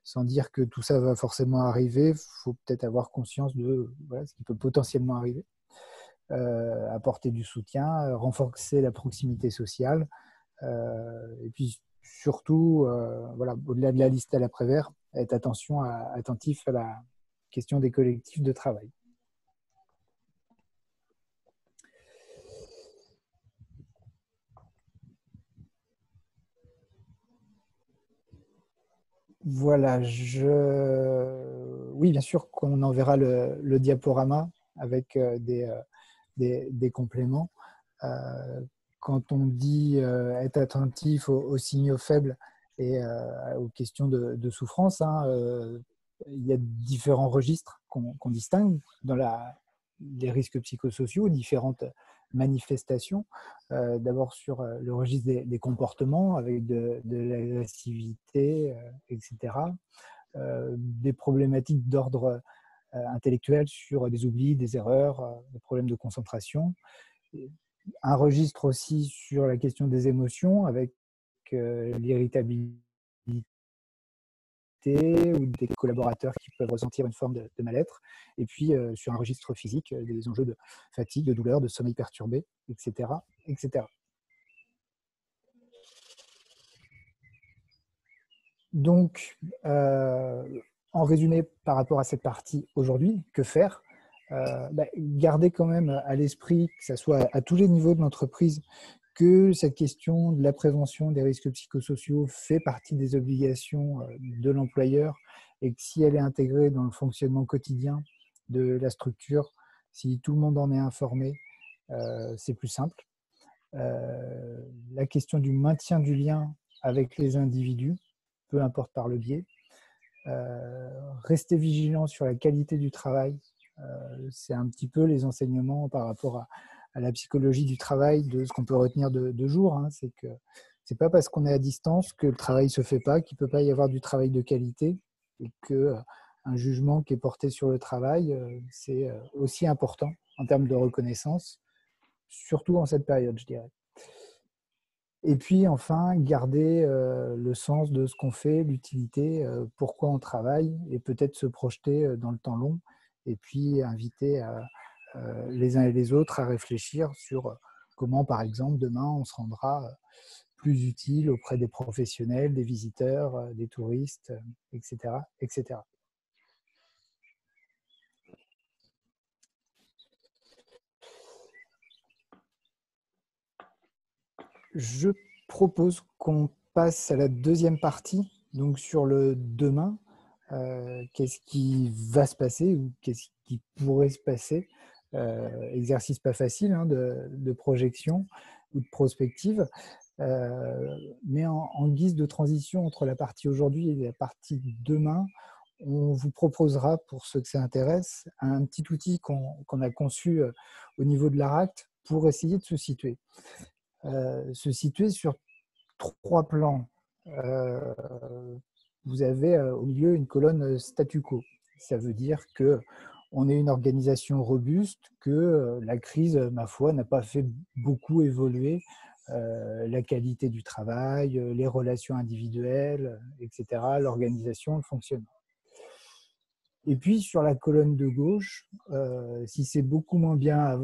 sans dire que tout ça va forcément arriver, il faut peut-être avoir conscience de voilà, ce qui peut potentiellement arriver. Apporter du soutien, renforcer la proximité sociale, et puis surtout, voilà, au-delà de la liste à l'après-vert, être attentif à la question des collectifs de travail. Voilà, oui, bien sûr qu'on enverra le diaporama avec des compléments. Quand on dit être attentif aux signaux faibles et aux questions de souffrance, hein, il y a différents registres qu'on distingue dans les risques psychosociaux, différentes manifestations. D'abord sur le registre des comportements avec de l'agressivité, etc. Des problématiques d'ordre intellectuel sur des oublis, des erreurs, des problèmes de concentration. Un registre aussi sur la question des émotions avec l'irritabilité ou des collaborateurs qui peuvent ressentir une forme de mal-être, et puis sur un registre physique, des enjeux de fatigue, de douleur, de sommeil perturbé, etc. etc. Donc, en résumé, par rapport à cette partie aujourd'hui, que faire? Garder quand même à l'esprit, que ce soit à tous les niveaux de l'entreprise, que cette question de la prévention des risques psychosociaux fait partie des obligations de l'employeur et que si elle est intégrée dans le fonctionnement quotidien de la structure, si tout le monde en est informé, c'est plus simple. La question du maintien du lien avec les individus, peu importe par le biais, Rester vigilant sur la qualité du travail. C'est un petit peu les enseignements par rapport à la psychologie du travail, de ce qu'on peut retenir de jour. Hein. C'est que c'est pas parce qu'on est à distance que le travail se fait pas, qu'il peut pas y avoir du travail de qualité, et que un jugement qui est porté sur le travail, c'est aussi important en termes de reconnaissance, surtout en cette période, je dirais. Et puis enfin, garder le sens de ce qu'on fait, l'utilité, pourquoi on travaille, et peut-être se projeter dans le temps long, et puis inviter les uns et les autres à réfléchir sur comment, par exemple, demain, on se rendra plus utile auprès des professionnels, des visiteurs, des touristes, etc., etc. Je propose qu'on passe à la deuxième partie, donc sur le demain. Qu'est-ce qui va se passer ou qu'est-ce qui pourrait se passer. Exercice pas facile hein, de projection ou de prospective. Mais en guise de transition entre la partie aujourd'hui et la partie demain, on vous proposera, pour ceux que ça intéresse, un petit outil qu'on a conçu au niveau de l'ARACT pour essayer de se situer. Se situer sur 3 plans. Vous avez au milieu une colonne statu quo. Ça veut dire qu'on est une organisation robuste, que la crise, ma foi, n'a pas fait beaucoup évoluer la qualité du travail, les relations individuelles, etc., l'organisation, le fonctionnement. Et puis sur la colonne de gauche, si c'est beaucoup moins bien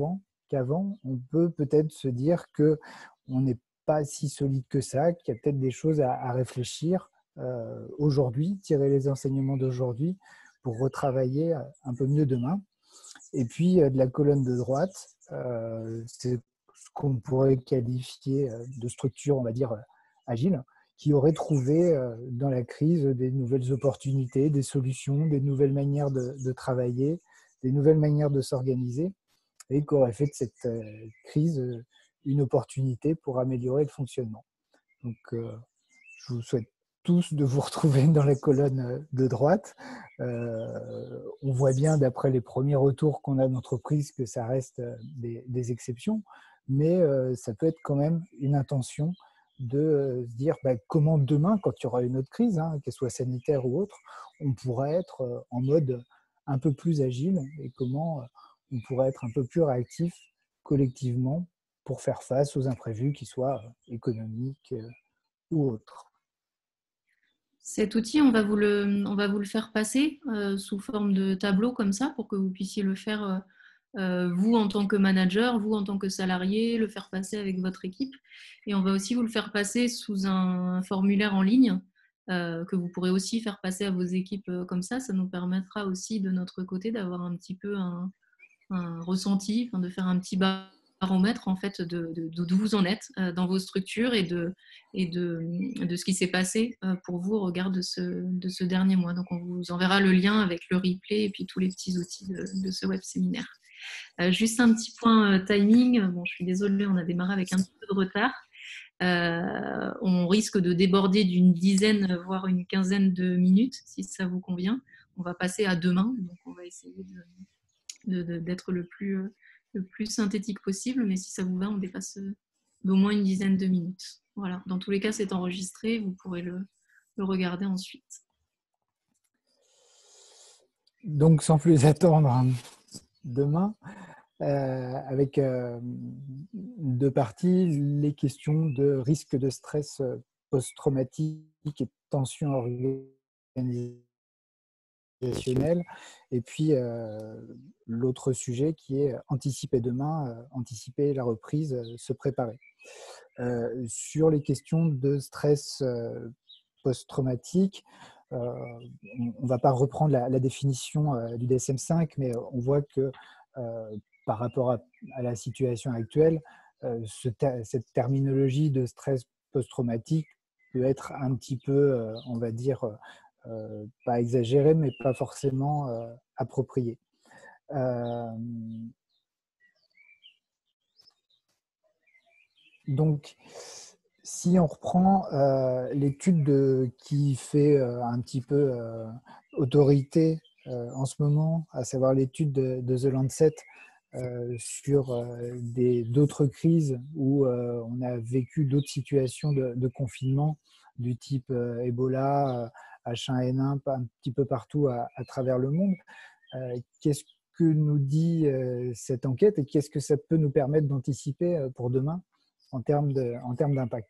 qu'avant, on peut peut-être se dire qu'on n'est pas si solide que ça, qu'il y a peut-être des choses à réfléchir aujourd'hui, tirer les enseignements d'aujourd'hui pour retravailler un peu mieux demain. Et puis de la colonne de droite, c'est ce qu'on pourrait qualifier de structure, on va dire, agile, qui aurait trouvé dans la crise des nouvelles opportunités, des solutions, des nouvelles manières de travailler, des nouvelles manières de s'organiser, et qui aurait fait de cette crise une opportunité pour améliorer le fonctionnement. Donc, je vous souhaite tous de vous retrouver dans la colonne de droite. On voit bien, d'après les premiers retours qu'on a d'entreprise, que ça reste des exceptions, mais ça peut être quand même une intention de se dire comment demain, quand il y aura une autre crise, hein, qu'elle soit sanitaire ou autre, on pourrait être en mode un peu plus agile et comment on pourrait être un peu plus réactif collectivement pour faire face aux imprévus, qui soient économiques ou autres. Cet outil, on va vous le faire passer sous forme de tableau comme ça pour que vous puissiez le faire vous en tant que manager, vous en tant que salarié, le faire passer avec votre équipe. Et on va aussi vous le faire passer sous un formulaire en ligne que vous pourrez aussi faire passer à vos équipes comme ça. Ça nous permettra aussi de notre côté d'avoir un petit peu un ressenti, de faire un petit baromètre en fait d'où vous en êtes dans vos structures et de ce qui s'est passé pour vous au regard de ce dernier mois. Donc on vous enverra le lien avec le replay et puis tous les petits outils de ce web séminaire. Juste un petit point timing. Bon, je suis désolée, on a démarré avec un petit peu de retard. On risque de déborder d'une dizaine, voire une quinzaine de minutes, si ça vous convient. On va passer à demain, donc on va essayer d'être le plus synthétique possible, mais si ça vous va, on dépasse d'au moins une dizaine de minutes. Voilà. Dans tous les cas, c'est enregistré, vous pourrez le regarder ensuite. Donc, sans plus attendre, demain, avec 2 parties, les questions de risque de stress post-traumatique et tension organisationnelle, et puis l'autre sujet qui est anticiper demain, anticiper la reprise, se préparer. Sur les questions de stress post-traumatique, on ne va pas reprendre la définition du DSM-5, mais on voit que par rapport à la situation actuelle, cette terminologie de stress post-traumatique peut être un petit peu, on va dire, pas exagérée, mais pas forcément appropriée. Donc, Si on reprend l'étude qui fait un petit peu autorité en ce moment, à savoir l'étude de The Lancet sur d'autres crises où on a vécu d'autres situations de confinement du type Ebola, H1N1, un petit peu partout à travers le monde. Qu'est-ce que nous dit cette enquête et qu'est-ce que ça peut nous permettre d'anticiper pour demain en termes d'impact?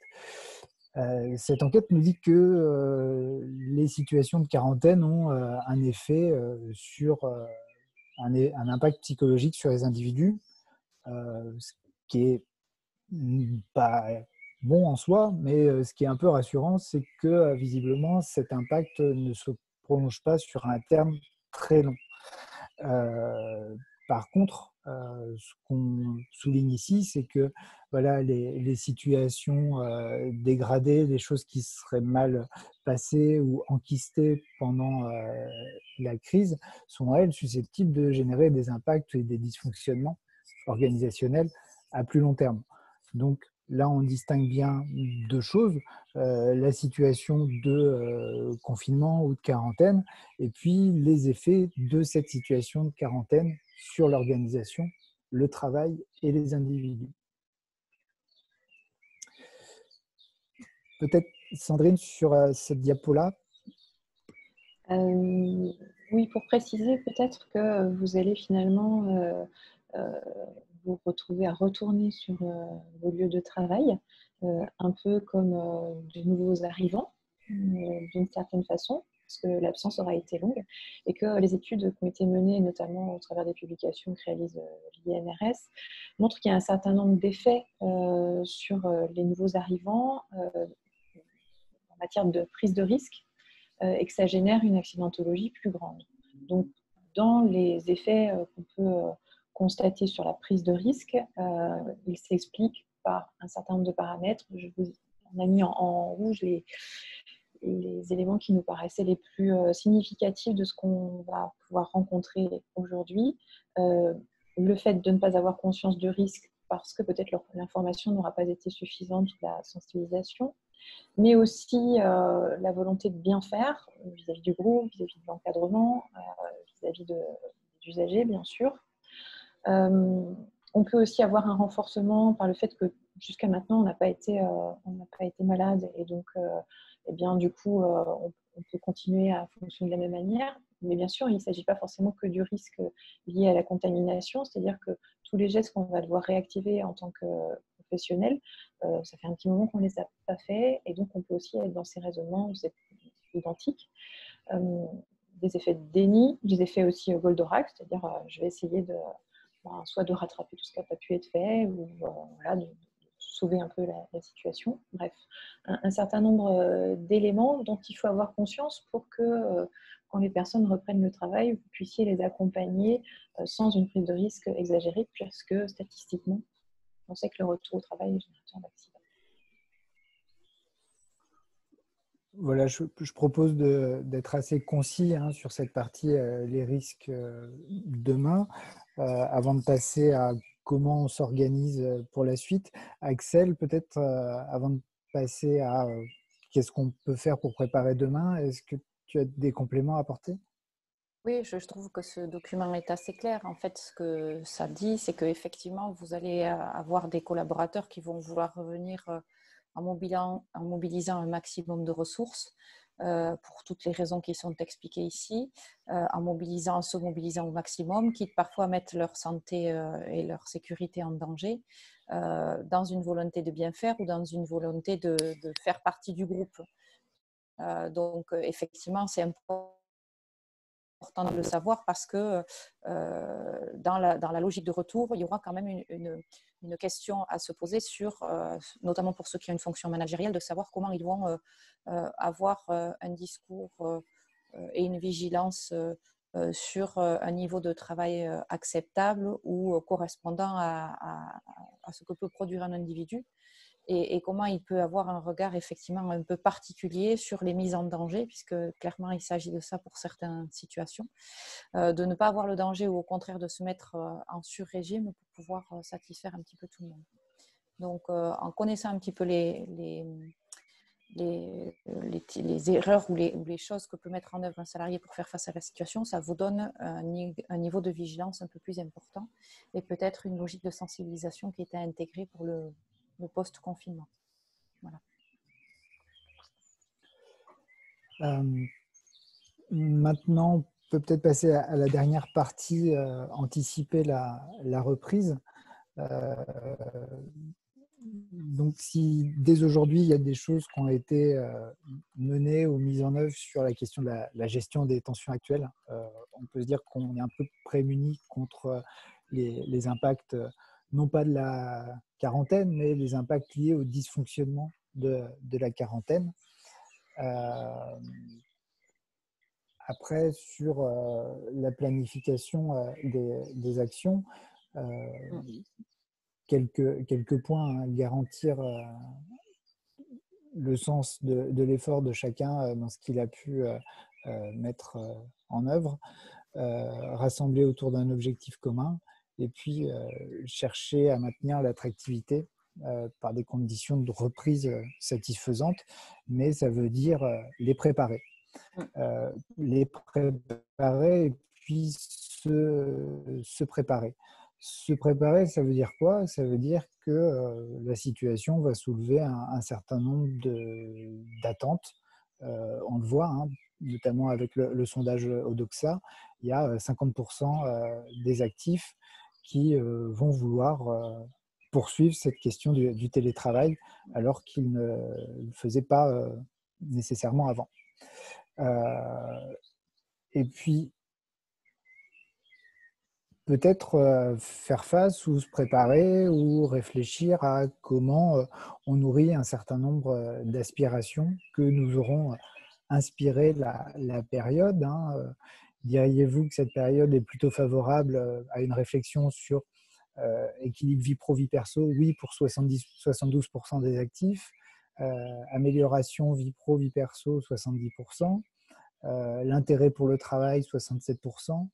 Cette enquête nous dit que les situations de quarantaine ont un effet sur un impact psychologique sur les individus, ce qui est pas bon en soi, mais ce qui est un peu rassurant, c'est que visiblement cet impact ne se prolonge pas sur un terme très long. Par contre, ce qu'on souligne ici, c'est que voilà, les situations dégradées, les choses qui seraient mal passées ou enquistées pendant la crise sont, elles, susceptibles de générer des impacts et des dysfonctionnements organisationnels à plus long terme. Donc là, on distingue bien deux choses, la situation de confinement ou de quarantaine, et puis les effets de cette situation de quarantaine sur l'organisation, le travail et les individus. Peut-être Sandrine sur cette diapo-là. Oui, pour préciser peut-être que vous allez finalement vous retrouver à retourner sur vos lieux de travail, un peu comme de nouveaux arrivants, d'une certaine façon, parce que l'absence aura été longue, et que les études qui ont été menées, notamment au travers des publications que réalise l'INRS, montrent qu'il y a un certain nombre d'effets sur les nouveaux arrivants en matière de prise de risque, et que ça génère une accidentologie plus grande. Donc, dans les effets qu'on peut constater sur la prise de risque, il s'explique par un certain nombre de paramètres. On a mis en rouge les éléments qui nous paraissaient les plus significatifs de ce qu'on va pouvoir rencontrer aujourd'hui. Le fait de ne pas avoir conscience de risque parce que peut-être l'information n'aura pas été suffisante, la sensibilisation, mais aussi la volonté de bien faire vis-à-vis du groupe, vis-à-vis de l'encadrement, vis-à-vis des usagers, bien sûr. On peut aussi avoir un renforcement par le fait que jusqu'à maintenant, on n'a pas été malade, et donc, eh bien, du coup, on peut continuer à fonctionner de la même manière. Mais bien sûr, il ne s'agit pas forcément que du risque lié à la contamination, c'est-à-dire que tous les gestes qu'on va devoir réactiver en tant que professionnel, ça fait un petit moment qu'on ne les a pas faits, et donc on peut aussi être dans ces raisonnements où c'est identique. Des effets de déni, des effets aussi Goldorak, c'est-à-dire je vais essayer soit de rattraper tout ce qui n'a pas pu être fait, ou voilà, de sauver un peu la situation. Bref, un certain nombre d'éléments dont il faut avoir conscience pour que quand les personnes reprennent le travail, vous puissiez les accompagner sans une prise de risque exagérée, puisque statistiquement, on sait que le retour au travail est générateur d'accidents. Voilà, je propose d'être assez concis sur cette partie, les risques demain, avant de passer à comment on s'organise pour la suite. Axel, peut-être avant de passer à qu'est-ce qu'on peut faire pour préparer demain, est-ce que tu as des compléments à apporter? Oui, je trouve que ce document est assez clair. En fait, ce que ça dit, c'est qu'effectivement, vous allez avoir des collaborateurs qui vont vouloir revenir en mobilisant un maximum de ressources pour toutes les raisons qui sont expliquées ici, en se mobilisant au maximum, quitte parfois à mettre leur santé et leur sécurité en danger, dans une volonté de bien faire ou dans une volonté de faire partie du groupe. Donc, effectivement, c'est important de le savoir parce que dans la logique de retour, il y aura quand même une question à se poser sur, notamment pour ceux qui ont une fonction managériale, de savoir comment ils vont avoir un discours et une vigilance sur un niveau de travail acceptable ou correspondant à ce que peut produire un individu. Et comment il peut avoir un regard effectivement un peu particulier sur les mises en danger, puisque clairement il s'agit de ça pour certaines situations, de ne pas avoir le danger ou au contraire de se mettre en sur-régime pour pouvoir satisfaire un petit peu tout le monde. Donc, en connaissant un petit peu les erreurs ou les choses que peut mettre en œuvre un salarié pour faire face à la situation, ça vous donne un niveau de vigilance un peu plus important et peut-être une logique de sensibilisation qui était intégrée pour le post-confinement. Voilà. Maintenant, on peut peut-être passer à la dernière partie, anticiper la reprise. Donc, si dès aujourd'hui, il y a des choses qui ont été menées ou mises en œuvre sur la question de la gestion des tensions actuelles, on peut se dire qu'on est un peu prémuni contre les impacts, non pas de la quarantaine, mais les impacts liés au dysfonctionnement de la quarantaine. Après, sur la planification des actions, quelques points, hein. Garantir le sens de l'effort de chacun dans ce qu'il a pu mettre en œuvre, rassembler autour d'un objectif commun et puis chercher à maintenir l'attractivité par des conditions de reprise satisfaisantes, mais ça veut dire les préparer. Les préparer et puis se préparer. Se préparer, ça veut dire quoi? Ça veut dire que la situation va soulever un certain nombre d'attentes. On le voit, hein, notamment avec le sondage Odoxa, il y a 50% des actifs qui vont vouloir poursuivre cette question du télétravail alors qu'ils ne le faisaient pas nécessairement avant. Et puis, peut-être faire face ou se préparer ou réfléchir à comment on nourrit un certain nombre d'aspirations que nous aurons inspiré la période. Hein. Diriez-vous que cette période est plutôt favorable à une réflexion sur équilibre vie pro-vie perso? Oui, pour 72% des actifs. Amélioration vie pro-vie perso, 70%. L'intérêt pour le travail, 67%.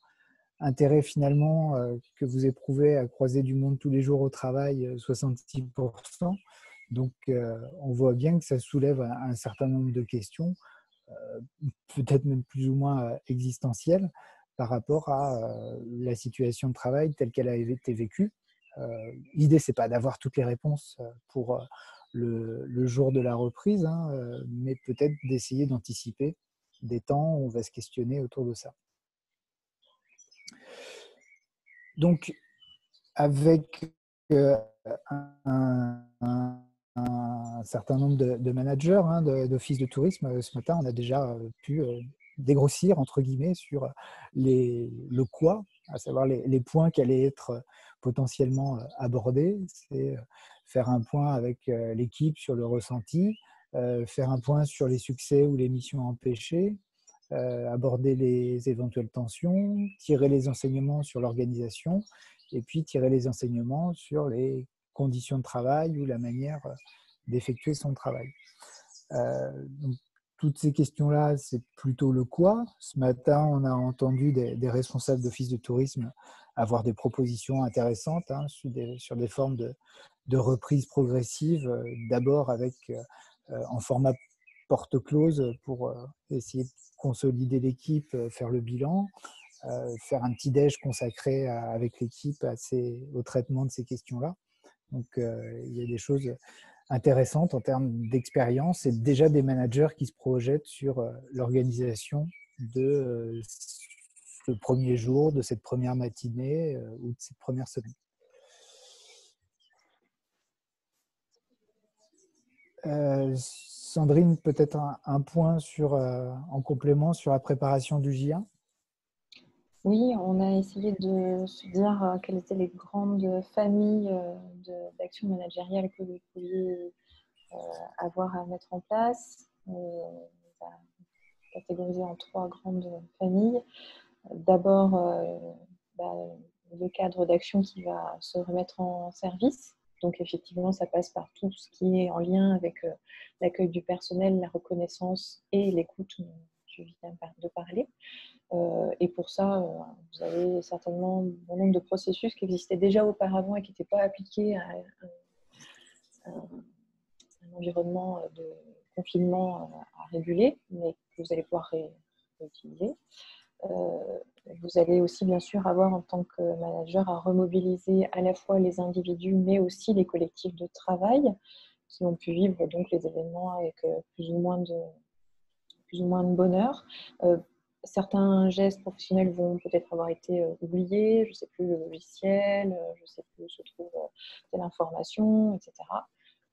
Intérêt finalement que vous éprouvez à croiser du monde tous les jours au travail, 66%. Donc on voit bien que ça soulève un certain nombre de questions, peut-être même plus ou moins existentielles, par rapport à la situation de travail telle qu'elle a été vécue. L'idée, c'est pas d'avoir toutes les réponses pour le jour de la reprise, hein, mais peut-être d'essayer d'anticiper des temps où on va se questionner autour de ça. Donc, avec un certain nombre de managers, hein, d'offices de tourisme, ce matin, on a déjà pu dégrossir, entre guillemets, sur le quoi, à savoir les points qui allaient être potentiellement abordés. C'est faire un point avec l'équipe sur le ressenti, faire un point sur les succès ou les missions empêchées, aborder les éventuelles tensions, tirer les enseignements sur l'organisation et puis tirer les enseignements sur les conditions de travail ou la manière d'effectuer son travail. Donc, toutes ces questions-là, c'est plutôt le quoi. Ce matin, on a entendu des responsables d'office de tourisme avoir des propositions intéressantes, hein, sur des formes de reprise progressive, d'abord avec en format porte close pour essayer de consolider l'équipe, faire le bilan, faire un petit déj consacré avec l'équipe au traitement de ces questions-là. Donc, il y a des choses intéressantes en termes d'expérience et déjà des managers qui se projettent sur l'organisation de ce premier jour, de cette première matinée ou de cette première semaine. Sandrine, peut-être un point en complément sur la préparation du JA? Oui, on a essayé de se dire quelles étaient les grandes familles d'actions managériales que vous pouviez avoir à mettre en place. On a catégorisé en 3 grandes familles. D'abord, le cadre d'action qui va se remettre en service. Donc, effectivement, ça passe par tout ce qui est en lien avec l'accueil du personnel, la reconnaissance et l'écoute dont je viens de parler. Et pour ça, vous avez certainement un nombre de processus qui existaient déjà auparavant et qui n'étaient pas appliqués un environnement de confinement à réguler, mais que vous allez pouvoir réutiliser. Vous allez aussi bien sûr avoir en tant que manager à remobiliser à la fois les individus mais aussi les collectifs de travail qui ont pu vivre donc les événements avec plus ou moins de bonheur. Certains gestes professionnels vont peut-être avoir été oubliés, je ne sais plus le logiciel, je ne sais plus où se trouve telle information, etc.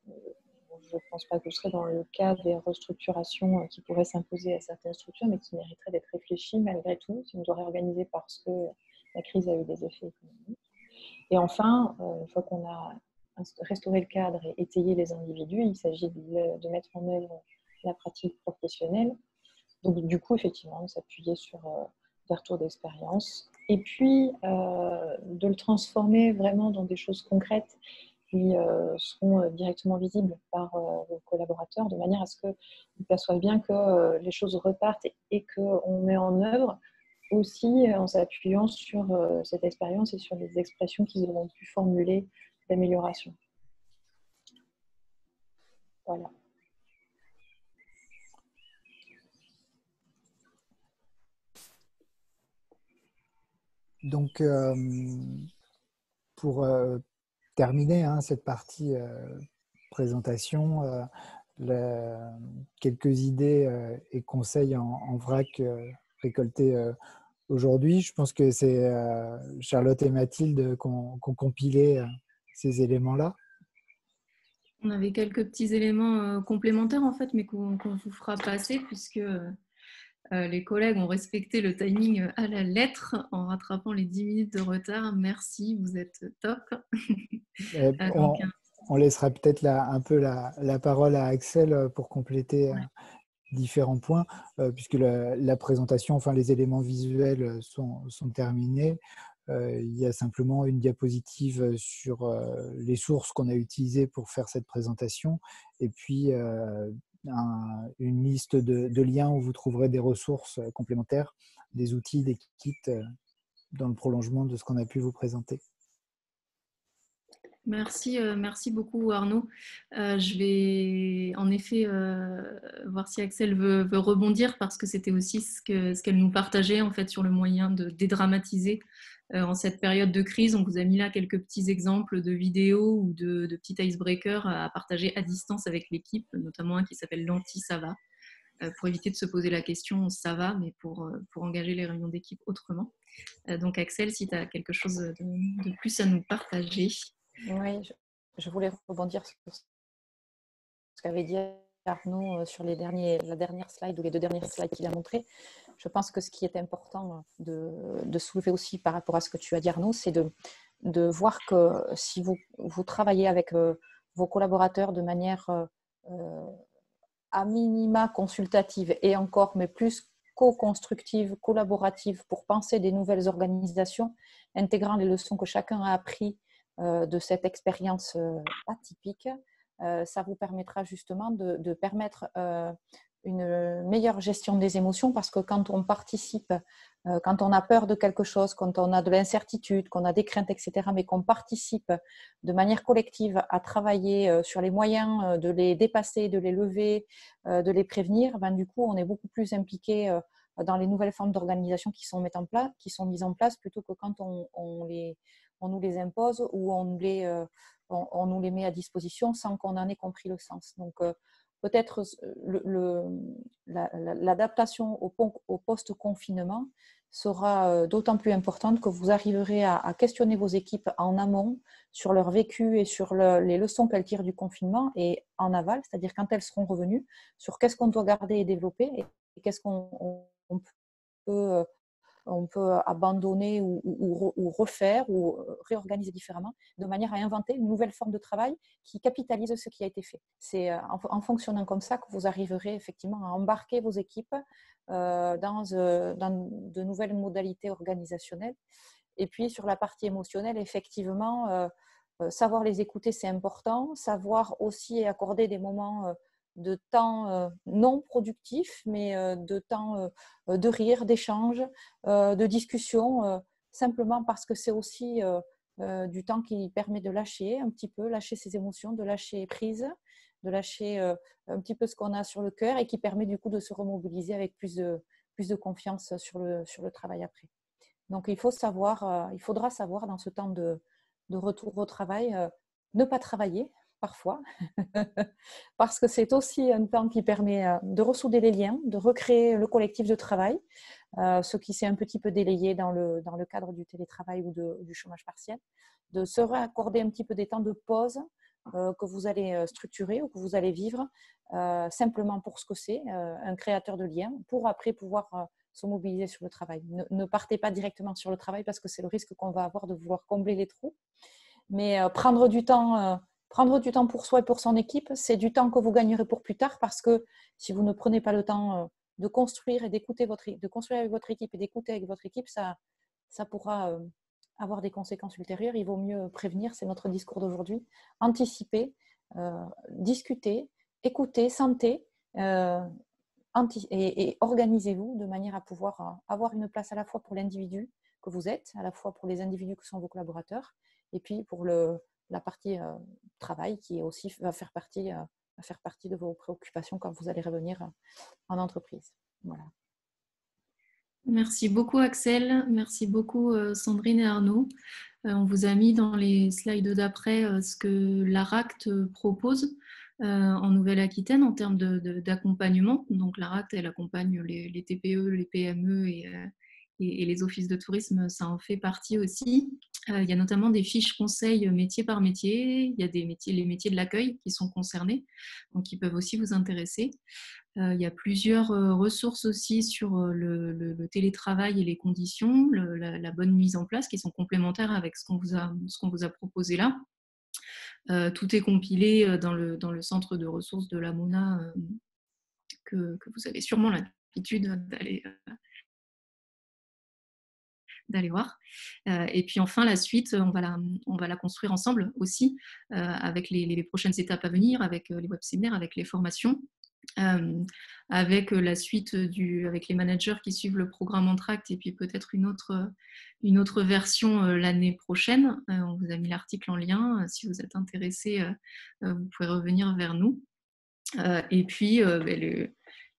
Je ne pense pas que ce serait dans le cas des restructurations qui pourraient s'imposer à certaines structures, mais qui mériteraient d'être réfléchies malgré tout, si on doit réorganiser parce que la crise a eu des effets économiques. Et enfin, une fois qu'on a restauré le cadre et étayé les individus, il s'agit de mettre en œuvre la pratique professionnelle. Donc du coup, effectivement, de s'appuyer sur des retours d'expérience et puis de le transformer vraiment dans des choses concrètes qui seront directement visibles par vos collaborateurs, de manière à ce qu'ils perçoivent bien que les choses repartent et qu'on met en œuvre aussi en s'appuyant sur cette expérience et sur les expressions qu'ils auront pu formuler d'amélioration. Voilà. Donc, pour terminer cette partie présentation, quelques idées et conseils en vrac récoltés aujourd'hui. Je pense que c'est Charlotte et Mathilde qui ont compilé ces éléments-là. On avait quelques petits éléments complémentaires en fait, mais qu'on vous fera passer puisque les collègues ont respecté le timing à la lettre en rattrapant les 10 minutes de retard. Merci, vous êtes top. On laissera peut-être un peu la parole à Axel pour compléter différents points, puisque la présentation, enfin les éléments visuels sont terminés. Il y a simplement une diapositive sur les sources qu'on a utilisées pour faire cette présentation, et puis une liste de liens où vous trouverez des ressources complémentaires, des outils, des kits dans le prolongement de ce qu'on a pu vous présenter. Merci, merci beaucoup Arnaud. Je vais en effet voir si Axel veut rebondir parce que c'était aussi ce qu'elle nous partageait en fait sur le moyen de dédramatiser en cette période de crise. On vous a mis là quelques petits exemples de vidéos ou de petits icebreakers à partager à distance avec l'équipe, notamment un qui s'appelle l'anti-ça va, pour éviter de se poser la question ça va, mais pour engager les réunions d'équipe autrement. Donc Axel, si tu as quelque chose de plus à nous partager. Oui, je voulais rebondir sur ce qu'avait dit Arnaud sur la dernière slide ou les deux dernières slides qu'il a montrées. Je pense que ce qui est important de soulever aussi par rapport à ce que tu as dit Arnaud, c'est de voir que si vous travaillez avec vos collaborateurs de manière à minima consultative et encore, mais plus co-constructive, collaborative pour penser des nouvelles organisations, intégrant les leçons que chacun a apprises de cette expérience atypique, ça vous permettra justement de permettre une meilleure gestion des émotions parce que quand on participe, quand on a peur de quelque chose, quand on a de l'incertitude, qu'on a des craintes, etc., mais qu'on participe de manière collective à travailler sur les moyens de les dépasser, de les lever, de les prévenir, ben, du coup, on est beaucoup plus impliqué dans les nouvelles formes d'organisation qui sont mises en place plutôt que quand on nous les impose ou on nous les met à disposition sans qu'on en ait compris le sens. Donc, peut-être l'adaptation au post-confinement sera d'autant plus importante que vous arriverez à questionner vos équipes en amont sur leur vécu et sur les leçons qu'elles tirent du confinement et en aval, c'est-à-dire quand elles seront revenues, sur qu'est-ce qu'on doit garder et développer et qu'est-ce qu'on peut abandonner ou refaire ou réorganiser différemment, de manière à inventer une nouvelle forme de travail qui capitalise ce qui a été fait. C'est en fonctionnant comme ça que vous arriverez effectivement à embarquer vos équipes dans de nouvelles modalités organisationnelles. Et puis sur la partie émotionnelle, effectivement, savoir les écouter, c'est important. Savoir aussi accorder des moments de temps non productif, mais de temps de rire, d'échange, de discussion, simplement parce que c'est aussi du temps qui permet de lâcher un petit peu, lâcher ses émotions, de lâcher prise, de lâcher un petit peu ce qu'on a sur le cœur et qui permet du coup de se remobiliser avec plus de confiance sur le travail après. Donc il faudra savoir dans ce temps de retour au travail, ne pas travailler parfois, parce que c'est aussi un temps qui permet de ressouder les liens, de recréer le collectif de travail, ce qui s'est un petit peu délayé dans le cadre du télétravail ou du chômage partiel, de se raccorder un petit peu des temps de pause que vous allez structurer ou que vous allez vivre simplement pour ce que c'est, un créateur de liens, pour après pouvoir se mobiliser sur le travail. Ne partez pas directement sur le travail parce que c'est le risque qu'on va avoir de vouloir combler les trous. Mais prendre du temps pour soi et pour son équipe, c'est du temps que vous gagnerez pour plus tard, parce que si vous ne prenez pas le temps de construire et de construire avec votre équipe et d'écouter avec votre équipe, ça pourra avoir des conséquences ultérieures. Il vaut mieux prévenir, c'est notre discours d'aujourd'hui, anticiper, discuter, écouter, sentez, et organisez-vous de manière à pouvoir avoir une place à la fois pour l'individu que vous êtes, à la fois pour les individus que sont vos collaborateurs, et puis pour la partie travail qui aussi va faire partie de vos préoccupations quand vous allez revenir en entreprise. Voilà. Merci beaucoup Axel, merci beaucoup Sandrine et Arnaud. On vous a mis dans les slides d'après ce que l'ARACT propose en Nouvelle-Aquitaine en termes d'accompagnement. Donc l'ARACT, elle accompagne les TPE, les PME et les offices de tourisme, ça en fait partie aussi. Il y a notamment des fiches conseils métier par métier. Il y a les métiers de l'accueil qui sont concernés, donc qui peuvent aussi vous intéresser. Il y a plusieurs ressources aussi sur le télétravail et les conditions, la bonne mise en place, qui sont complémentaires avec ce qu'on vous a proposé là. Tout est compilé dans le centre de ressources de la MONA que vous avez sûrement l'habitude d'aller voir. Et puis enfin, la suite, on va la construire ensemble aussi avec les prochaines étapes à venir, avec les web-séminaires, avec les formations. Avec la suite avec les managers qui suivent le programme Entracte, et puis peut-être une autre version l'année prochaine. On vous a mis l'article en lien. Si vous êtes intéressé, vous pouvez revenir vers nous. Et puis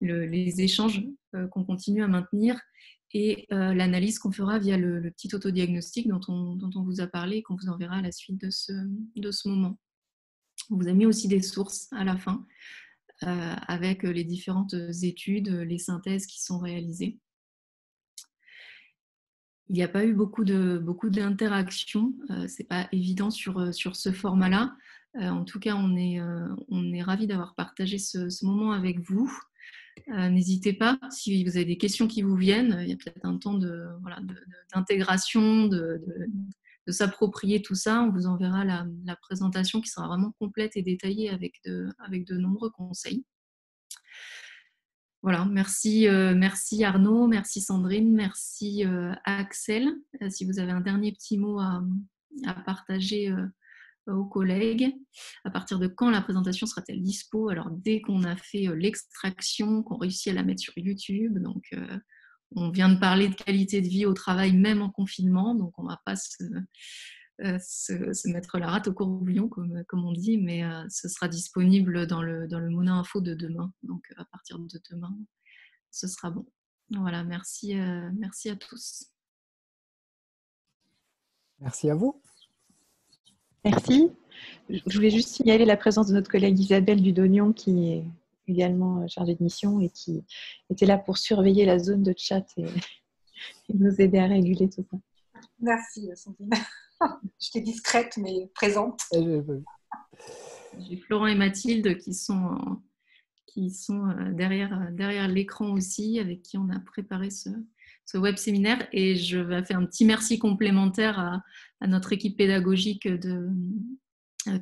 les échanges qu'on continue à maintenir et l'analyse qu'on fera via le petit autodiagnostic dont on vous a parlé et qu'on vous enverra à la suite de ce moment. On vous a mis aussi des sources à la fin avec les différentes études, les synthèses qui sont réalisées. Il n'y a pas eu beaucoup d'interactions, c'est pas évident sur ce format-là. En tout cas, on est ravis d'avoir partagé ce moment avec vous. N'hésitez pas, si vous avez des questions qui vous viennent, il y a peut-être un temps d'intégration, de s'approprier tout ça. On vous enverra la présentation qui sera vraiment complète et détaillée avec de nombreux conseils. Voilà, merci Arnaud, merci Sandrine, merci Axel. Si vous avez un dernier petit mot à partager aux collègues, à partir de quand la présentation sera-t-elle dispo? Alors dès qu'on a fait l'extraction, qu'on réussit à la mettre sur YouTube, donc on vient de parler de qualité de vie au travail même en confinement, donc on ne va pas se mettre la rate au courbouillon comme on dit, mais ce sera disponible dans le Mona Info de demain, donc à partir de demain ce sera bon. Voilà, merci à tous. Merci à vous. Merci. Je voulais juste signaler la présence de notre collègue Isabelle Dudognon, qui est également chargée de mission et qui était là pour surveiller la zone de chat et nous aider à réguler tout ça. Merci Sandrine. J'étais discrète mais présente. J'ai Florent et Mathilde qui sont derrière l'écran aussi, avec qui on a préparé ce web séminaire. Et je vais faire un petit merci complémentaire à notre équipe pédagogique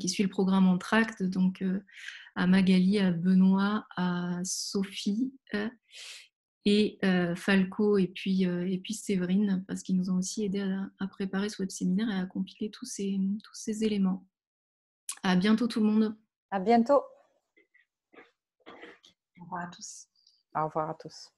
qui suit le programme Entracte, donc à Magali, à Benoît, à Sophie et Falco et puis Séverine, parce qu'ils nous ont aussi aidés à préparer ce web séminaire et à compiler tous ces éléments. À bientôt tout le monde. À bientôt. Au revoir à tous. Au revoir à tous.